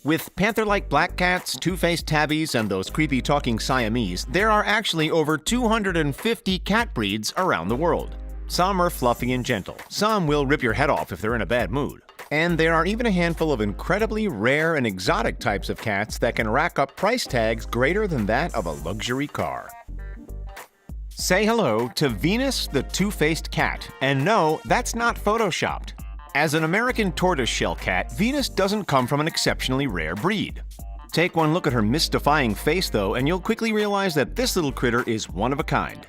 With panther-like black cats, two-faced tabbies, and those creepy talking Siamese, there are actually over 250 cat breeds around the world. Some are fluffy and gentle, some will rip your head off if they're in a bad mood. And there are even a handful of incredibly rare and exotic types of cats that can rack up price tags greater than that of a luxury car. Say hello to Venus the two-faced cat, and no, that's not photoshopped. As an American tortoiseshell cat, Venus doesn't come from an exceptionally rare breed. Take one look at her mystifying face though, and you'll quickly realize that this little critter is one of a kind.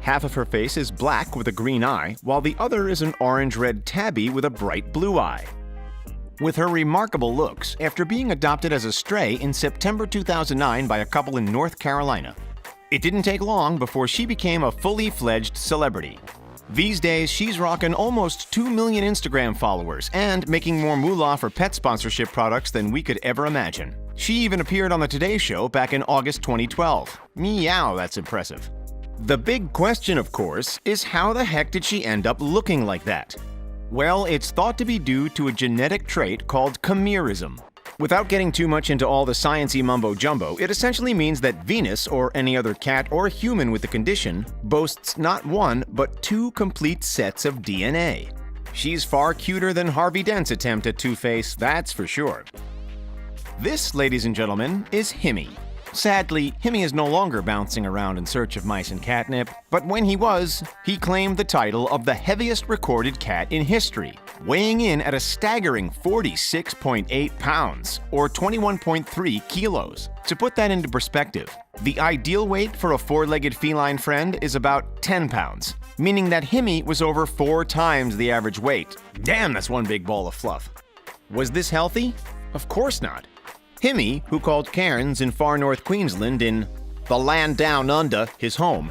Half of her face is black with a green eye, while the other is an orange-red tabby with a bright blue eye. With her remarkable looks, after being adopted as a stray in September 2009 by a couple in North Carolina, it didn't take long before she became a fully fledged celebrity. These days, she's rocking almost 2 million Instagram followers and making more moolah for pet sponsorship products than we could ever imagine. She even appeared on The Today Show back in August 2012. Meow, that's impressive. The big question, of course, is how the heck did she end up looking like that? Well, it's thought to be due to a genetic trait called chimerism. Without getting too much into all the sciencey mumbo-jumbo, it essentially means that Venus, or any other cat or human with the condition, boasts not one, but two complete sets of DNA. She's far cuter than Harvey Dent's attempt at Two-Face, that's for sure. This, ladies and gentlemen, is Himi. Sadly, Himi is no longer bouncing around in search of mice and catnip, but when he was, he claimed the title of the heaviest recorded cat in history, weighing in at a staggering 46.8 pounds, or 21.3 kilos. To put that into perspective, the ideal weight for a four-legged feline friend is about 10 pounds, meaning that Himi was over 4 times the average weight. Damn, that's one big ball of fluff. Was this healthy? Of course not. Himi, who called cairns in far north Queensland in the land down under, his home,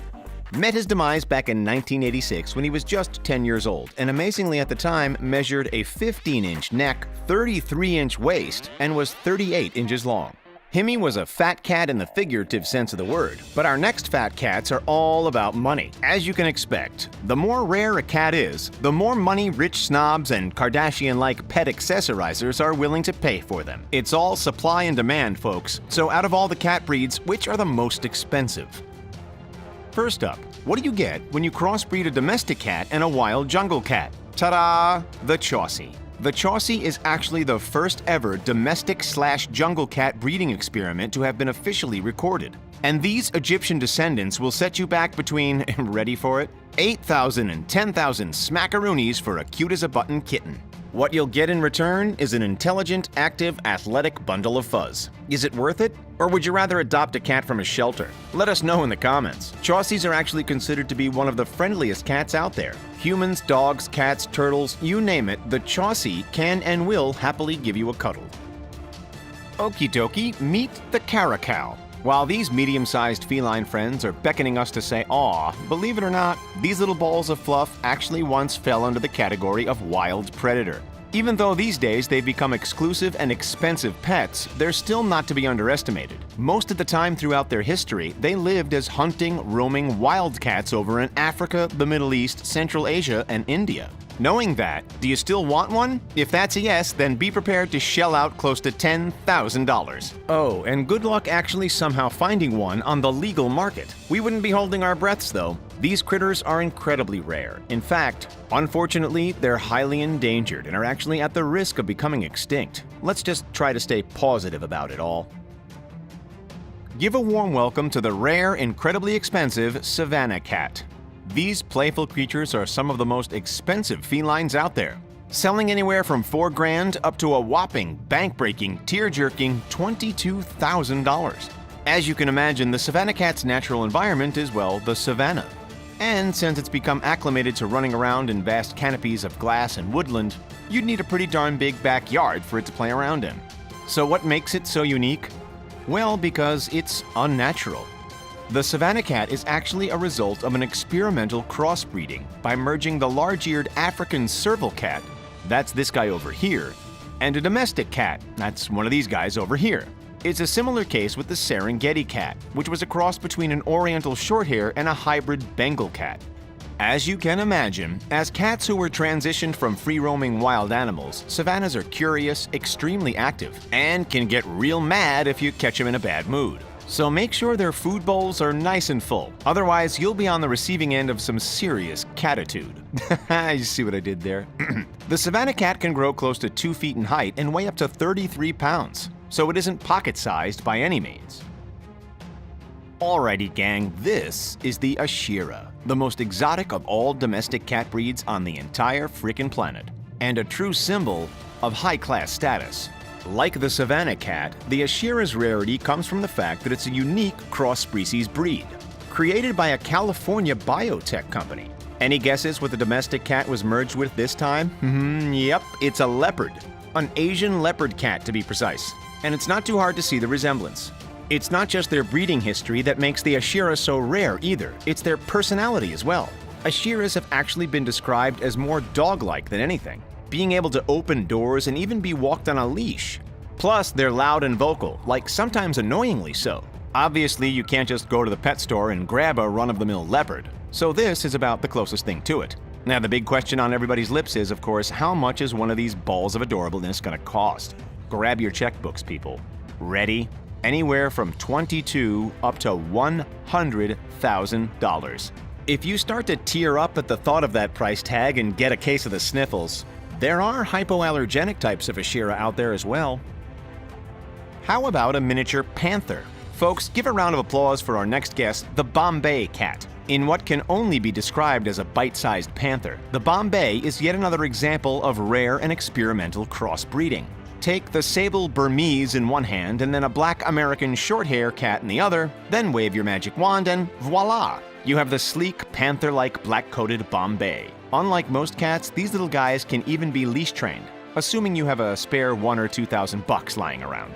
met his demise back in 1986 when he was just 10 years old, and amazingly at the time measured a 15-inch neck, 33-inch waist, and was 38 inches long. Himi was a fat cat in the figurative sense of the word, but our next fat cats are all about money. As you can expect, the more rare a cat is, the more money rich snobs and Kardashian-like pet accessorizers are willing to pay for them. It's all supply and demand, folks, so out of all the cat breeds, which are the most expensive? First up, what do you get when you crossbreed a domestic cat and a wild jungle cat? Ta-da! The Chausie. The Chausie is actually the first ever domestic/jungle cat breeding experiment to have been officially recorded. And these Egyptian descendants will set you back between, ready for it, 8,000 and 10,000 smackaroonies for a cute-as-a-button kitten. What you'll get in return is an intelligent, active, athletic bundle of fuzz. Is it worth it? Or would you rather adopt a cat from a shelter? Let us know in the comments. Chausies are actually considered to be one of the friendliest cats out there. Humans, dogs, cats, turtles, you name it, the Chausie can and will happily give you a cuddle. Okie dokie, meet the caracal. While these medium-sized feline friends are beckoning us to say aw, believe it or not, these little balls of fluff actually once fell under the category of wild predator. Even though these days they've become exclusive and expensive pets, they're still not to be underestimated. Most of the time throughout their history, they lived as hunting, roaming wildcats over in Africa, the Middle East, Central Asia, and India. Knowing that, do you still want one? If that's a yes, then be prepared to shell out close to $10,000. Oh, and good luck actually somehow finding one on the legal market. We wouldn't be holding our breaths though. These critters are incredibly rare. In fact, unfortunately, they're highly endangered and are actually at the risk of becoming extinct. Let's just try to stay positive about it all. Give a warm welcome to the rare, incredibly expensive Savannah cat. These playful creatures are some of the most expensive felines out there, selling anywhere from $4 grand up to a whopping, bank-breaking, tear-jerking $22,000. As you can imagine, the Savannah cat's natural environment is, well, the savanna. And since it's become acclimated to running around in vast canopies of glass and woodland, you'd need a pretty darn big backyard for it to play around in. So what makes it so unique? Well, because it's unnatural. The Savannah cat is actually a result of an experimental crossbreeding by merging the large-eared African serval cat, that's this guy over here, and a domestic cat, that's one of these guys over here. It's a similar case with the Serengeti cat, which was a cross between an Oriental Shorthair and a hybrid Bengal cat. As you can imagine, as cats who were transitioned from free-roaming wild animals, savannas are curious, extremely active, and can get real mad if you catch them in a bad mood. So make sure their food bowls are nice and full, otherwise you'll be on the receiving end of some serious catitude. You see what I did there? The savanna cat can grow close to 2 feet in height and weigh up to 33 pounds, so it isn't pocket-sized by any means. Alrighty gang, this is the Ashira, the most exotic of all domestic cat breeds on the entire frickin' planet, and a true symbol of high-class status. Like the savanna cat, the Ashira's rarity comes from the fact that it's a unique cross-species breed, created by a California biotech company. Any guesses what the domestic cat was merged with this time? Yep, it's a leopard. An Asian leopard cat, to be precise. And it's not too hard to see the resemblance. It's not just their breeding history that makes the Ashira so rare either, it's their personality as well. Ashiras have actually been described as more dog-like than anything, being able to open doors and even be walked on a leash. Plus, they're loud and vocal, like sometimes annoyingly so. Obviously, you can't just go to the pet store and grab a run-of-the-mill leopard, so this is about the closest thing to it. Now, the big question on everybody's lips is, of course, how much is one of these balls of adorableness gonna cost? Grab your checkbooks, people. Ready? Anywhere from $22,000 up to $100,000. If you start to tear up at the thought of that price tag and get a case of the sniffles, there are hypoallergenic types of Ashira out there as well. How about a miniature panther? Folks, give a round of applause for our next guest, the Bombay cat. In what can only be described as a bite-sized panther, the Bombay is yet another example of rare and experimental crossbreeding. Take the sable Burmese in one hand and then a black American short-hair cat in the other, then wave your magic wand and voila! You have the sleek, panther-like black-coated Bombay. Unlike most cats, these little guys can even be leash-trained, assuming you have a spare $1,000 or $2,000 lying around.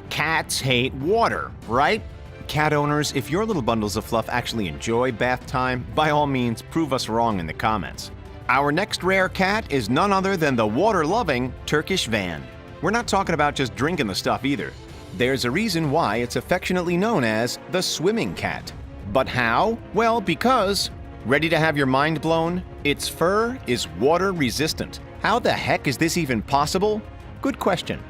Cats hate water, right? Cat owners, if your little bundles of fluff actually enjoy bath time, by all means, prove us wrong in the comments. Our next rare cat is none other than the water-loving Turkish Van. We're not talking about just drinking the stuff either. There's a reason why it's affectionately known as the swimming cat. But how? Well, because, ready to have your mind blown? Its fur is water-resistant. How the heck is this even possible? Good question.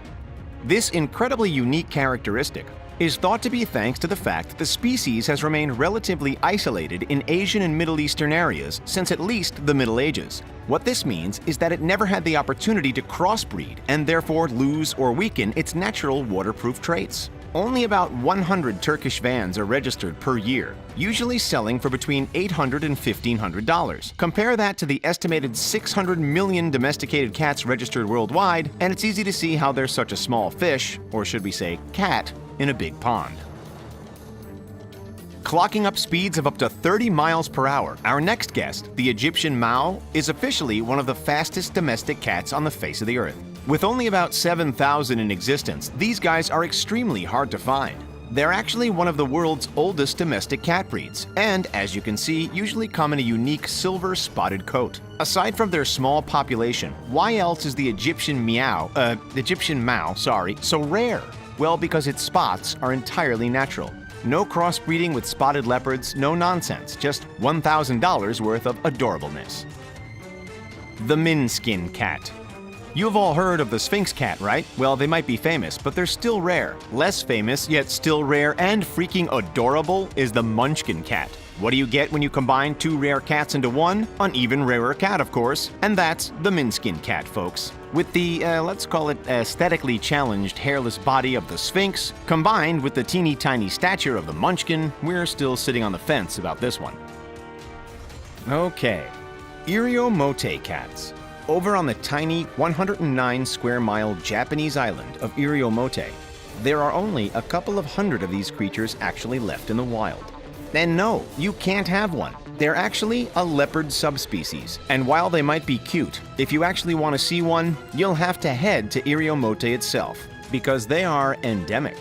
This incredibly unique characteristic is thought to be thanks to the fact that the species has remained relatively isolated in Asian and Middle Eastern areas since at least the Middle Ages. What this means is that it never had the opportunity to crossbreed and therefore lose or weaken its natural waterproof traits. Only about 100 Turkish Vans are registered per year, usually selling for between $800 and $1,500. Compare that to the estimated 600 million domesticated cats registered worldwide, and it's easy to see how there's such a small fish, or should we say cat, in a big pond. Clocking up speeds of up to 30 miles per hour, our next guest, the Egyptian Mau, is officially one of the fastest domestic cats on the face of the earth. With only about 7,000 in existence, these guys are extremely hard to find. They're actually one of the world's oldest domestic cat breeds, and as you can see, usually come in a unique silver spotted coat. Aside from their small population, why else is the Egyptian Mau so rare? Well, because its spots are entirely natural. No crossbreeding with spotted leopards, no nonsense, just $1,000 worth of adorableness. The Minskin cat. You've all heard of the Sphinx cat, right? Well, they might be famous, but they're still rare. Less famous, yet still rare and freaking adorable, is the Munchkin cat. What do you get when you combine two rare cats into one? An even rarer cat, of course. And that's the Minskin cat, folks. With the, let's call it aesthetically challenged hairless body of the Sphinx, combined with the teeny tiny stature of the Munchkin, we're still sitting on the fence about this one. Okay, Iriomote cats. Over on the tiny 109 square mile Japanese island of Iriomote, there are only a couple of hundred of these creatures actually left in the wild. And no, you can't have one. They're actually a leopard subspecies, and while they might be cute, if you actually want to see one, you'll have to head to Iriomote itself, because they are endemic.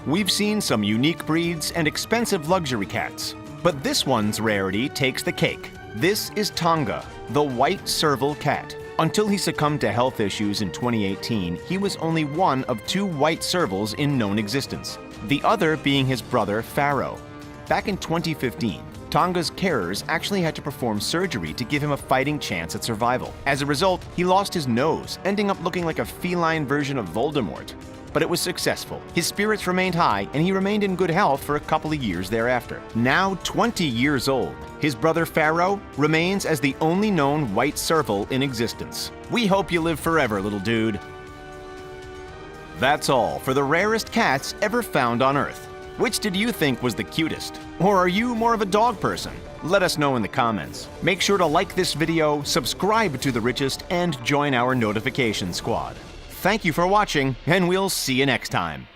We've seen some unique breeds and expensive luxury cats, but this one's rarity takes the cake. This is Tonga, the white serval cat. Until he succumbed to health issues in 2018, he was only one of two white servals in known existence, the other being his brother Pharaoh. Back in 2015, Tonga's carers actually had to perform surgery to give him a fighting chance at survival. As a result, he lost his nose, ending up looking like a feline version of Voldemort. But it was successful. His spirits remained high, and he remained in good health for a couple of years thereafter. Now 20 years old, his brother Pharaoh remains as the only known white serval in existence. We hope you live forever, little dude. That's all for the rarest cats ever found on Earth. Which did you think was the cutest? Or are you more of a dog person? Let us know in the comments. Make sure to like this video, subscribe to The Richest, and join our notification squad. Thank you for watching, and we'll see you next time.